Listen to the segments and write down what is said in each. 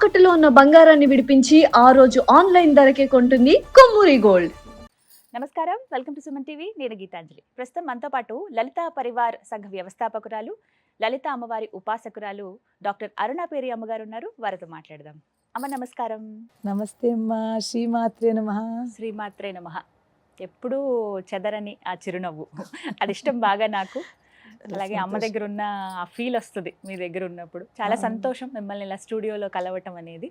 తాకట్టులో ఉన్న బంగారాన్ని విడిపించి ఆ రోజు ఆన్లైన్ ధరకే కొంటుంది కొమ్మూరి గోల్డ్. నమస్కారం, వెల్కమ్ టు సుమన్ టీవీ. నేను గీతాంజలి. ప్రస్తుతం మనతో పాటు లలితా పరివార్ సంఘ వ్యవస్థాపకురాలు, లలిత అమ్మవారి ఉపాసకురాలు డాక్టర్ అరుణ పేరి అమ్మగారు ఉన్నారు. వారితో మాట్లాడదాం. అమ్మ నమస్కారం. నమస్తే అమ్మా, శ్రీమాత్రే నమః. శ్రీమాత్రే నమః. ఎప్పుడూ చెదరని ఆ చిరునవ్వు అది ఇష్టం బాగా నాకు. అలాగే అమ్మ దగ్గర ఉన్న ఆ ఫీల్ వస్తుంది మీ దగ్గర ఉన్నప్పుడు. చాలా సంతోషం మిమ్మల్ని ఇలా స్టూడియోలో కలవటం అనేది.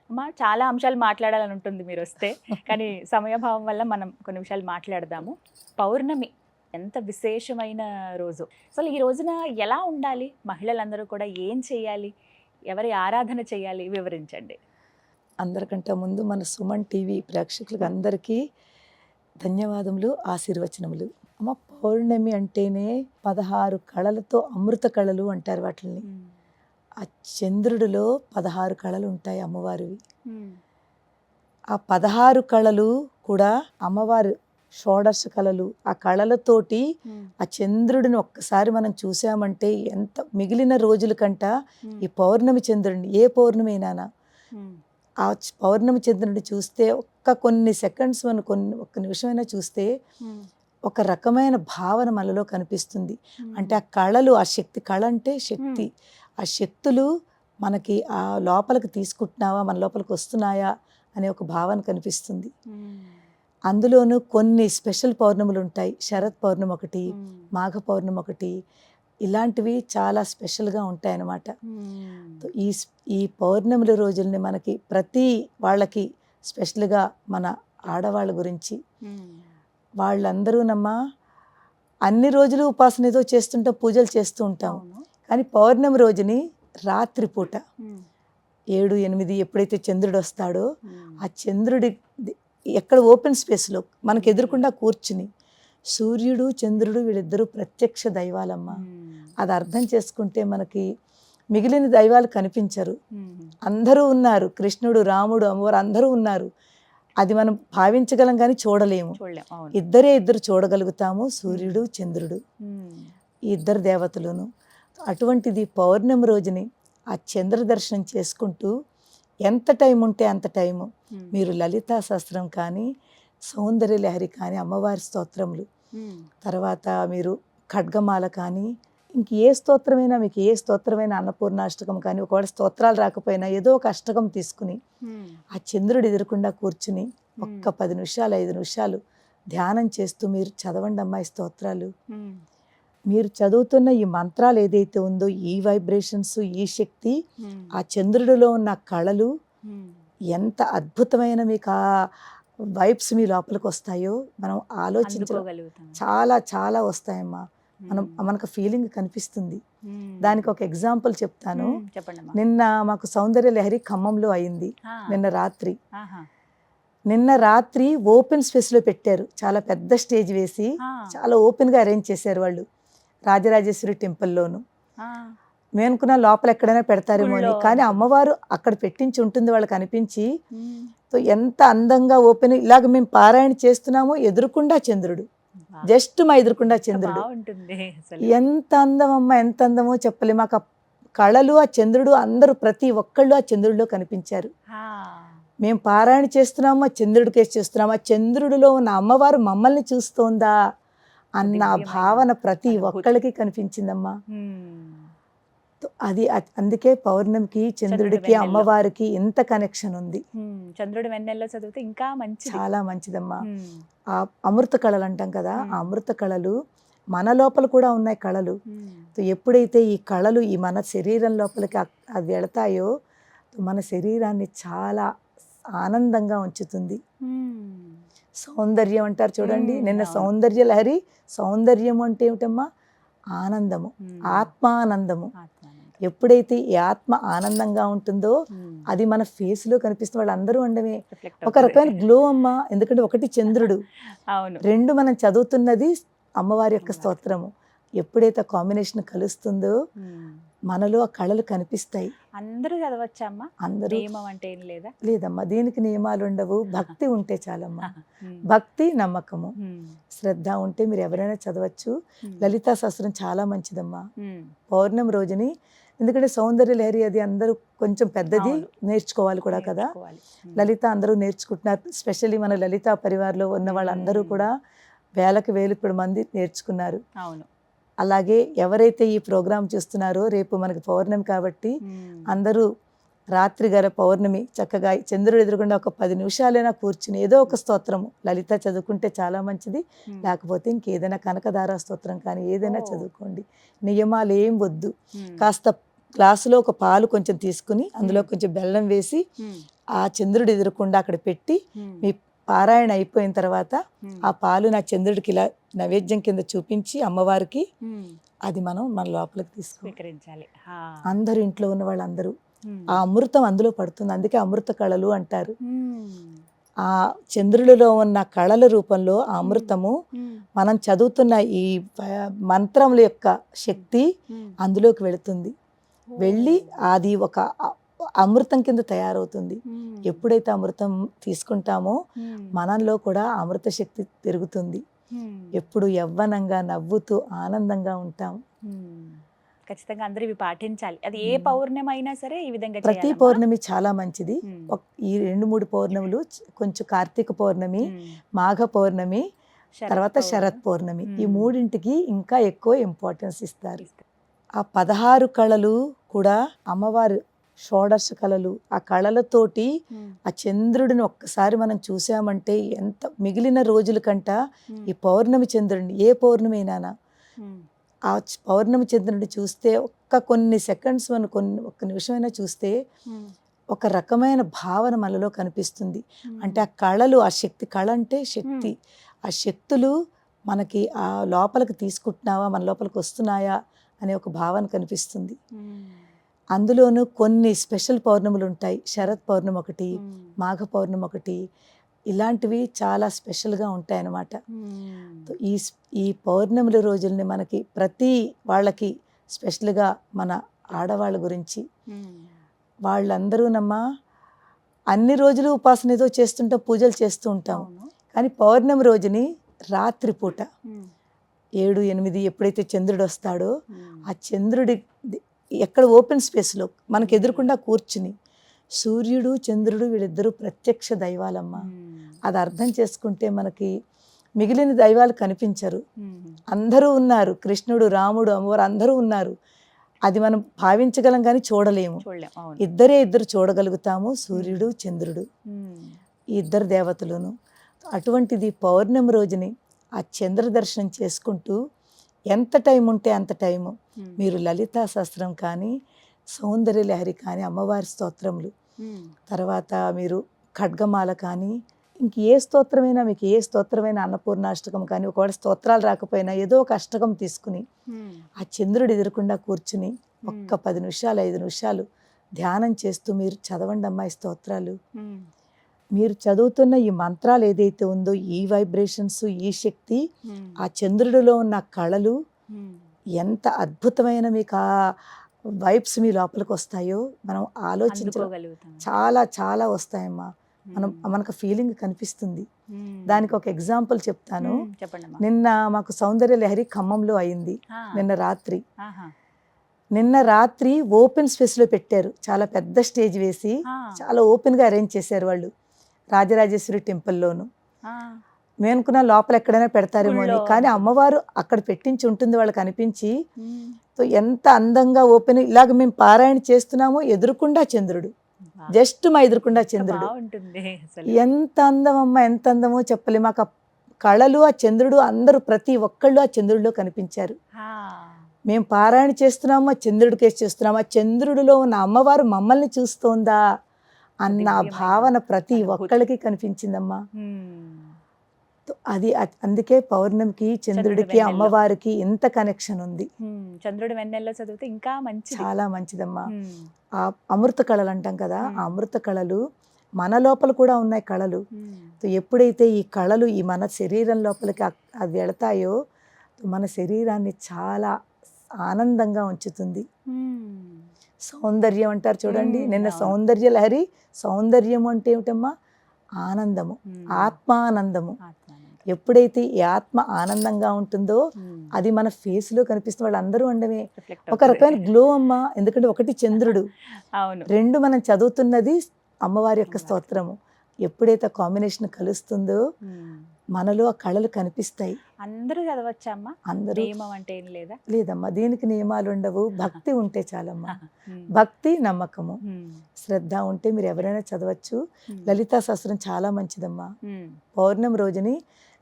అమ్మ, చాలా అంశాలు మాట్లాడాలని ఉంటుంది మీరు వస్తే, కానీ సమయభావం వల్ల మనం కొన్ని విషయాలు మాట్లాడదాము. పౌర్ణమి ఎంత విశేషమైన రోజు. అసలు ఈ రోజున ఎలా ఉండాలి, మహిళలందరూ కూడా ఏం చేయాలి, ఎవరి ఆరాధన చేయాలి, వివరించండి. అందరికంటే ముందు మన సుమన్ టీవీ ప్రేక్షకులకు అందరికీ ధన్యవాదములు, ఆశీర్వచనములు. అమ్మ, పౌర్ణమి అంటేనే 16 కళలతో అమృత కళలు అంటారు వాటిని. ఆ చంద్రుడిలో 16 కళలు ఉంటాయి అమ్మవారివి. ఆ 16 కళలు కూడా అమ్మవారు షోడశ కళలు. ఆ కళలతోటి ఆ చంద్రుడిని ఒక్కసారి మనం చూసామంటే ఎంత మిగిలిన రోజుల కంట ఈ పౌర్ణమి చంద్రుడిని, ఏ పౌర్ణమి అయినా ఆ పౌర్ణమి చంద్రుడిని చూస్తే కొన్ని సెకండ్స్ ఒక్క నిమిషమైనా చూస్తే ఒక రకమైన భావన మనలో కనిపిస్తుంది. అంటే ఆ కళలు, ఆ శక్తి, కళ అంటే శక్తి, ఆ శక్తులు మనకి ఆ లోపలికి తీసుకుంటున్నావా, మన లోపలికి వస్తున్నాయా అనే ఒక భావన కనిపిస్తుంది. అందులోనూ కొన్ని స్పెషల్ పౌర్ణములు ఉంటాయి. శరత్ పౌర్ణమి ఒకటి, మాఘ పౌర్ణమి ఒకటి, ఇలాంటివి చాలా స్పెషల్గా ఉంటాయి అన్నమాట. ఈ పౌర్ణముల రోజుల్ని మనకి ప్రతి వాళ్ళకి స్పెషల్గా మన ఆడవాళ్ళ గురించి వాళ్ళందరూనమ్మా అన్ని రోజులు ఉపాసన ఏదో చేస్తుంటాం, పూజలు చేస్తూ ఉంటాం. కానీ పౌర్ణమి రోజుని రాత్రిపూట 7, 8 ఎప్పుడైతే చంద్రుడు వస్తాడో ఆ చంద్రుడి ఎక్కడ ఓపెన్ స్పేస్లో మనకు ఎదురుకుండా కూర్చుని, సూర్యుడు చంద్రుడు వీళ్ళిద్దరూ ప్రత్యక్ష దైవాలమ్మ. అది అర్థం చేసుకుంటే మనకి మిగిలిన దైవాలు కనిపించరు. అందరూ ఉన్నారు, కృష్ణుడు, రాముడు, అమ్మవారు అందరూ ఉన్నారు. అది మనం భావించగలం కానీ చూడలేము. ఇద్దరు చూడగలుగుతాము, సూర్యుడు చంద్రుడు, ఈ ఇద్దరు దేవతలును. అటువంటిది పౌర్ణమి రోజుని ఆ చంద్ర దర్శనం చేసుకుంటూ ఎంత టైం ఉంటే అంత టైము మీరు లలితా సహస్రం కానీ, సౌందర్య లహరి కానీ, అమ్మవారి స్తోత్రములు, తర్వాత మీరు ఖడ్గమాల కానీ, ఇంక ఏ స్తోత్రమైనా, మీకు ఏ స్తోత్రమైనా, అన్నపూర్ణాష్టకం కానీ, ఒకవేళ స్తోత్రాలు రాకపోయినా ఏదో ఒక అష్టకం తీసుకుని ఆ చంద్రుడు ఎదురకుండా కూర్చుని ఒక్క 10 నిమిషాలు 5 నిమిషాలు ధ్యానం చేస్తూ మీరు చదవండి అమ్మాయి స్తోత్రాలు. మీరు చదువుతున్న ఈ మంత్రాలు ఏదైతే ఉందో, ఈ వైబ్రేషన్స్, ఈ శక్తి, ఆ చంద్రుడిలో ఉన్న కళలు ఎంత అద్భుతమైన మీకు ఆ వైబ్స్ మీ లోపలికి వస్తాయో మనం ఆలోచించగలుగుతాం. చాలా చాలా వస్తాయమ్మా. మనకు ఫీలింగ్ కనిపిస్తుంది. దానికి ఒక ఎగ్జాంపుల్ చెప్తాను. నిన్న మాకు సౌందర్య లహరి ఖమ్మంలో అయింది. నిన్న రాత్రి ఓపెన్ స్పేస్లో పెట్టారు. చాలా పెద్ద స్టేజ్ వేసి చాలా ఓపెన్గా అరేంజ్ చేశారు వాళ్ళు, రాజరాజేశ్వరి టెంపుల్లోను. మేము అనుకున్నా లోపల ఎక్కడైనా పెడతారేమో అని, కానీ అమ్మవారు అక్కడ పెట్టించి ఉంటుంది వాళ్ళకి అనిపించి. ఎంత అందంగా ఓపెన్, ఇలాగ మేము పారాయణ చేస్తున్నామో ఎదురుకుండా చంద్రుడు, జస్ట్ మా ఎదురుకుండా చంద్రుడు. ఎంత అందం అమ్మ, ఎంత అందమో చెప్పలే. మాకు ఆ కళలు, ఆ చంద్రుడు, అందరూ ప్రతి ఒక్కళ్ళు ఆ చంద్రుడిలో కనిపించారు. మేము పారాయణ చేస్తున్నాము, ఆ చంద్రుడి కేసు చేస్తున్నాము, ఆ చంద్రుడిలో ఉన్న అమ్మవారు మమ్మల్ని చూస్తోందా అన్న భావన ప్రతి ఒక్కళ్ళకి కనిపించిందమ్మా. అది అందుకే పౌర్ణమికి, చంద్రుడికి, అమ్మవారికి ఎంత కనెక్షన్ ఉంది. చంద్రుడి వెన్నెల్లో చదివితే ఇంకా మంచి, చాలా మంచిదమ్మా. ఆ అమృత కళలు అంటాం కదా, ఆ అమృత కళలు మన లోపల కూడా ఉన్నాయి కళలు. ఎప్పుడైతే ఈ కళలు ఈ మన శరీరం లోపలికి అది వెళతాయో మన శరీరాన్ని చాలా ఆనందంగా ఉంచుతుంది. సౌందర్యం అంటారు చూడండి, నిన్న సౌందర్య లహరి. సౌందర్యం అంటే ఏమిటమ్మా? ఆనందము, ఆత్మానందము. ఎప్పుడైతే ఈ ఆత్మ ఆనందంగా ఉంటుందో అది మన ఫేస్ లో కనిపిస్తుంది. వాళ్ళందరూ ఉండమే ఒక రకమైన గ్లో అమ్మా. ఎందుకంటే ఒకటి చంద్రుడు, రెండు మనం చదువుతున్నది అమ్మవారి యొక్క స్తోత్రము. ఎప్పుడైతే కాంబినేషన్ కలుస్తుందో మనలో ఆ కళలు కనిపిస్తాయి. అందరూ చదవచ్చమ్మా? అందరూ. నియమం అంటే ఏం లేదా? లేదమ్మా, దీనికి నియమాలు ఉండవు. భక్తి ఉంటే చాలమ్మా. భక్తి, నమ్మకము, శ్రద్ధ ఉంటే మీరు ఎవరైనా చదవచ్చు. లలితా సహస్రం చాలా మంచిదమ్మా. పౌర్ణమి రోజుని ఎందుకంటే సౌందర్య లహరి అది అందరూ కొంచెం పెద్దది, అవును. నేర్చుకోవాలి కూడా కదా. నేర్చుకోవాలి. లలిత అందరూ నేర్చుకుంటున్నారు. స్పెషల్లీ మన లలిత పరివార్లో ఉన్న వాళ్ళందరూ కూడా వేలకు వేలు ఇప్పుడు మంది నేర్చుకున్నారు. అవును. అలాగే ఎవరైతే ఈ ప్రోగ్రాం చూస్తున్నారో, రేపు మనకి పౌర్ణమి కాబట్టి అందరూ రాత్రి గల పౌర్ణమి చక్కగా చంద్రుడు ఎదురుగుండా ఒక 10 నిమిషాలైనా కూర్చుని ఏదో ఒక స్తోత్రము, లలిత చదువుకుంటే చాలా మంచిది, లేకపోతే ఇంకేదైనా కనకదార స్తోత్రం కానీ ఏదైనా చదువుకోండి. నియమాలు ఏం వద్దు. కాస్త గ్లాసులో ఒక పాలు కొంచెం తీసుకుని అందులో కొంచెం బెల్లం వేసి ఆ చంద్రుడు ఎదురకుండా అక్కడ పెట్టి మీ పారాయణ అయిపోయిన తర్వాత ఆ పాలు నా చంద్రుడికి ఇలా నైవేద్యం కింద చూపించి అమ్మవారికి అది మనం మన లోపలికి స్వీకరించాలి. అందరూ ఇంట్లో ఉన్న వాళ్ళందరూ ఆ అమృతం అందులో పడుతుంది. అందుకే అమృత కళలు అంటారు. ఆ చంద్రుడిలో ఉన్న కళల రూపంలో ఆ అమృతము మనం చదువుతున్న ఈ మంత్రముల యొక్క శక్తి అందులోకి వెళుతుంది. వెళ్ళి అది ఒక అమృతం కింద తయారవుతుంది. ఎప్పుడైతే అమృతం తీసుకుంటామో మనంలో కూడా అమృత శక్తి పెరుగుతుంది. ఎప్పుడు యవ్వనంగా నవ్వుతూ ఆనందంగా ఉంటాం. ఖచ్చితంగా అందరూ ఇవి పాటించాలి. అది ఏ పౌర్ణమి అయినా సరే ఈ విధంగా ప్రతి పౌర్ణమి చాలా మంచిది. ఈ 2-3 పౌర్ణములు కొంచెం కార్తీక పౌర్ణమి, మాఘ పౌర్ణమి, తర్వాత శరత్ పౌర్ణమి, ఈ మూడింటికి ఇంకా ఎక్కువ ఇంపార్టెన్స్ ఇస్తారు. ఆ 16 కళలు కూడా అమ్మవారు షోడశ కళలు. ఆ కళలతోటి ఆ చంద్రుడిని ఒక్కసారి మనం చూసామంటే ఎంత మిగిలిన రోజుల కంట ఈ పౌర్ణమి చంద్రుడిని, ఏ పౌర్ణమి అయినా ఆ పౌర్ణమి చంద్రుడిని చూస్తే కొన్ని సెకండ్స్ మనం ఒక్క నిమిషమైనా చూస్తే ఒక రకమైన భావన మనలో కనిపిస్తుంది. అంటే ఆ కళలు, ఆ శక్తి, కళ అంటే శక్తి, ఆ శక్తులు మనకి ఆ లోపలికి తీసుకుంటున్నావా, మన లోపలికి వస్తున్నాయా అనే ఒక భావన కనిపిస్తుంది. అందులోనూ కొన్ని స్పెషల్ పౌర్ణములు ఉంటాయి. శరత్ పౌర్ణమి ఒకటి, మాఘ పౌర్ణమి ఒకటి, ఇలాంటివి చాలా స్పెషల్గా ఉంటాయి అన్నమాట. ఈ పౌర్ణముల రోజుల్ని మనకి ప్రతి వాళ్ళకి స్పెషల్గా మన ఆడవాళ్ళ గురించి వాళ్ళందరూ అన్ని రోజులు ఉపాసన ఏదో చేస్తుంటాం, పూజలు చేస్తూ ఉంటాం. కానీ పౌర్ణమి రోజుని రాత్రిపూట 7-8 ఎప్పుడైతే చంద్రుడు వస్తాడో ఆ చంద్రుడి ఎక్కడ ఓపెన్ స్పేస్లో మనకు ఎదురుకుండా కూర్చుని, సూర్యుడు చంద్రుడు వీళ్ళిద్దరూ ప్రత్యక్ష దైవాలమ్మ. అది అర్థం చేసుకుంటే మనకి మిగిలిన దైవాలు కనిపించరు. అందరూ ఉన్నారు, కృష్ణుడు, రాముడు, అమ్మవారు అందరూ ఉన్నారు. అది మనం భావించగలం కానీ చూడలేము. ఇద్దరు చూడగలుగుతాము, సూర్యుడు చంద్రుడు, ఈ ఇద్దరు దేవతలను. అటువంటిది పౌర్ణమి రోజుని ఆ చంద్ర దర్శనం చేసుకుంటూ ఎంత టైం ఉంటే అంత టైము మీరు లలితా సహస్రం కానీ, సౌందర్య లహరి కానీ, అమ్మవారి స్తోత్రములు, తర్వాత మీరు ఖడ్గమాల కానీ, ఇంక ఏ స్తోత్రమైనా మీకు ఏ స్తోత్రమైనా, అన్నపూర్ణాష్టకం కానీ, ఒకవేళ స్తోత్రాలు రాకపోయినా ఏదో ఒక అష్టకం తీసుకుని ఆ చంద్రుడు ఎదురకుండా కూర్చుని ఒక్క 10 నిమిషాలు 5 నిమిషాలు ధ్యానం చేస్తూ మీరు చదవండి అమ్మాయి స్తోత్రాలు. మీరు చదువుతున్న ఈ మంత్రాలు ఏదైతే ఉందో, ఈ వైబ్రేషన్స్, ఈ శక్తి, ఆ చంద్రుడిలో ఉన్న కళలు ఎంత అద్భుతమైన మీకు ఆ వైబ్స్ మీ లోపలికి వస్తాయో మనం ఆలోచించగలుగుతాం. చాలా చాలా వస్తాయమ్మా. మనకు ఫీలింగ్ కనిపిస్తుంది. దానికి ఒక ఎగ్జాంపుల్ చెప్తాను. నిన్న మాకు సౌందర్య లహరి ఖమ్మంలో అయింది. నిన్న రాత్రి ఓపెన్ స్పేస్లో పెట్టారు. చాలా పెద్ద స్టేజ్ వేసి చాలా ఓపెన్గా అరేంజ్ చేశారు వాళ్ళు, రాజరాజేశ్వరి టెంపుల్లోను. మేము అనుకున్న లోపల ఎక్కడైనా పెడతారేమో అని, కానీ అమ్మవారు అక్కడ పెట్టించి ఉంటుంది వాళ్ళకి అనిపించి. ఎంత అందంగా ఓపెన్, ఇలాగ మేము పారాయణ చేస్తున్నాము, ఎదురుకుండా చంద్రుడు, జస్ట్ మా ఎదురుకుండా చంద్రుడు. ఎంత అందం అమ్మ, ఎంత అందమో చెప్పలేము. మాకు కళలు, ఆ చంద్రుడు, అందరూ ప్రతి ఒక్కళ్ళు ఆ చంద్రుడిలో కనిపించారు. మేము పారాయణ చేస్తున్నాము, ఆ చంద్రుడికేసి చేస్తున్నాము, ఆ చంద్రుడిలో ఉన్న అమ్మవారు మమ్మల్ని చూస్తోందా అన్న భావన ప్రతి ఒక్కళ్ళకి కనిపించిందమ్మా. అది అందుకే పౌర్ణమికి చంద్రుడికి అమ్మవారికి ఎంత కనెక్షన్ ఉంది. చంద్రుడి వెన్నెల్లో చదివితే ఇంకా మంచి, చాలా మంచిదమ్మా. ఆ అమృత కళలు అంటాం కదా, ఆ అమృత కళలు మన లోపల కూడా ఉన్నాయి కళలు. ఎప్పుడైతే ఈ కళలు ఈ మన శరీరం లోపలికి అది వెళతాయో మన శరీరాన్ని చాలా ఆనందంగా ఉంచుతుంది. సౌందర్యం అంటారు చూడండి, నిన్న సౌందర్య లహరి. సౌందర్యం అంటే ఏమిటమ్మా? ఆనందము, ఆత్మానందము. ఎప్పుడైతే ఈ ఆత్మ ఆనందంగా ఉంటుందో అది మన ఫేస్ లో కనిపిస్తున్న వాళ్ళందరూ ఉండమే ఒక రకమైన గ్లో అమ్మ. ఎందుకంటే ఒకటి చంద్రుడు, అవును. రెండు మనం చదువుతున్నది అమ్మవారి యొక్క స్తోత్రము. ఎప్పుడైతే కాంబినేషన్ కలుస్తుందో మనలో ఆ కళలు కనిపిస్తాయి. అందరూ చదవచ్చమ్మా? అందరూ నియమం అంటే ఏం లేదా? లేదమ్మా, దీనికి నియమాలు ఉండవు. భక్తి ఉంటే చాలమ్మా. భక్తి, నమ్మకము, శ్రద్ధ ఉంటే మీరు ఎవరైనా చదవచ్చు. లలితా సహస్రం చాలా మంచిదమ్మా. పౌర్ణమి రోజుని,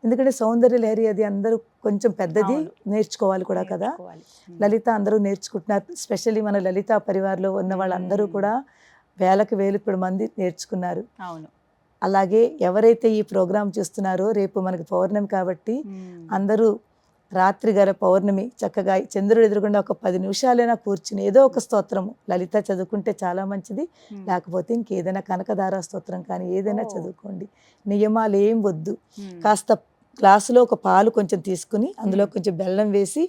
ఎందుకంటే సౌందర్య లహరి అది అందరూ కొంచెం పెద్దది, నేర్చుకోవాలి కూడా కదా. లలిత అందరూ నేర్చుకుంటున్నారు. స్పెషల్లీ మన లలితా పరివార్లో ఉన్న వాళ్ళందరూ కూడా వేలకు ఇప్పుడు మంది నేర్చుకున్నారు. అవును. అలాగే ఎవరైతే ఈ ప్రోగ్రాం చూస్తున్నారో, రేపు మనకి పౌర్ణమి కాబట్టి అందరూ రాత్రి గల పౌర్ణమి చక్కగా చంద్రుడు ఎదురుగుండా ఒక 10 నిమిషాలైనా కూర్చుని ఏదో ఒక స్తోత్రము లలిత చదువుకుంటే చాలా మంచిది. లేకపోతే ఇంకేదైనా కనకదార స్తోత్రం కానీ ఏదైనా చదువుకోండి. నియమాలు ఏం వద్దు. కాస్త గ్లాసులో ఒక పాలు కొంచెం తీసుకుని అందులో కొంచెం బెల్లం వేసి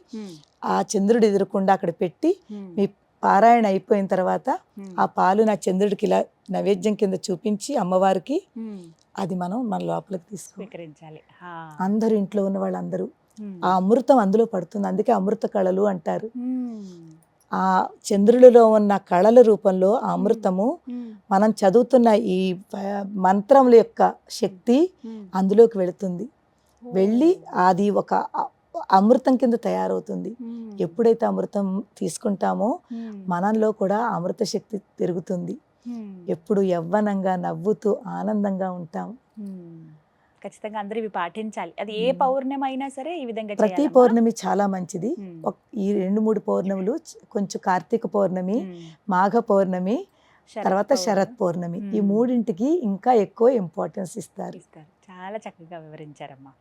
ఆ చంద్రుడు ఎదురకుండా అక్కడ పెట్టి మీ పారాయణ అయిపోయిన తర్వాత ఆ పాలు నా చంద్రుడికి ఇలా నైవేద్యం కింద చూపించి అమ్మవారికి అది మనం మన లోపలికి స్వీకరించాలి. అందరూ ఇంట్లో ఉన్న వాళ్ళందరూ ఆ అమృతం అందులో పడుతుంది. అందుకే అమృత కళలు అంటారు. ఆ చంద్రుడిలో ఉన్న కళల రూపంలో ఆ అమృతము, మనం చదువుతున్న ఈ మంత్రముల యొక్క శక్తి అందులోకి వెళుతుంది. వెళ్ళి అది ఒక అమృతం కింద తయారవుతుంది. ఎప్పుడైతే అమృతం తీసుకుంటామో మనలో కూడా అమృత శక్తి పెరుగుతుంది. ఎప్పుడు యవ్వనంగా నవ్వుతూ ఆనందంగా ఉంటాం. ఖచ్చితంగా అందరూ ఇవి పాటించాలి. అది ఏ పౌర్ణమి అయినా సరే ఈ విధంగా ప్రతి పౌర్ణమి చాలా మంచిది. ఈ 2-3 పౌర్ణములు, కొంచెం కార్తీక పౌర్ణమి, మాఘ పౌర్ణమి, తర్వాత శరత్ పౌర్ణమి, ఈ మూడింటికి ఇంకా ఎక్కువ ఇంపార్టెన్స్ ఇస్తారు. చాలా చక్కగా వివరించారమ్మా.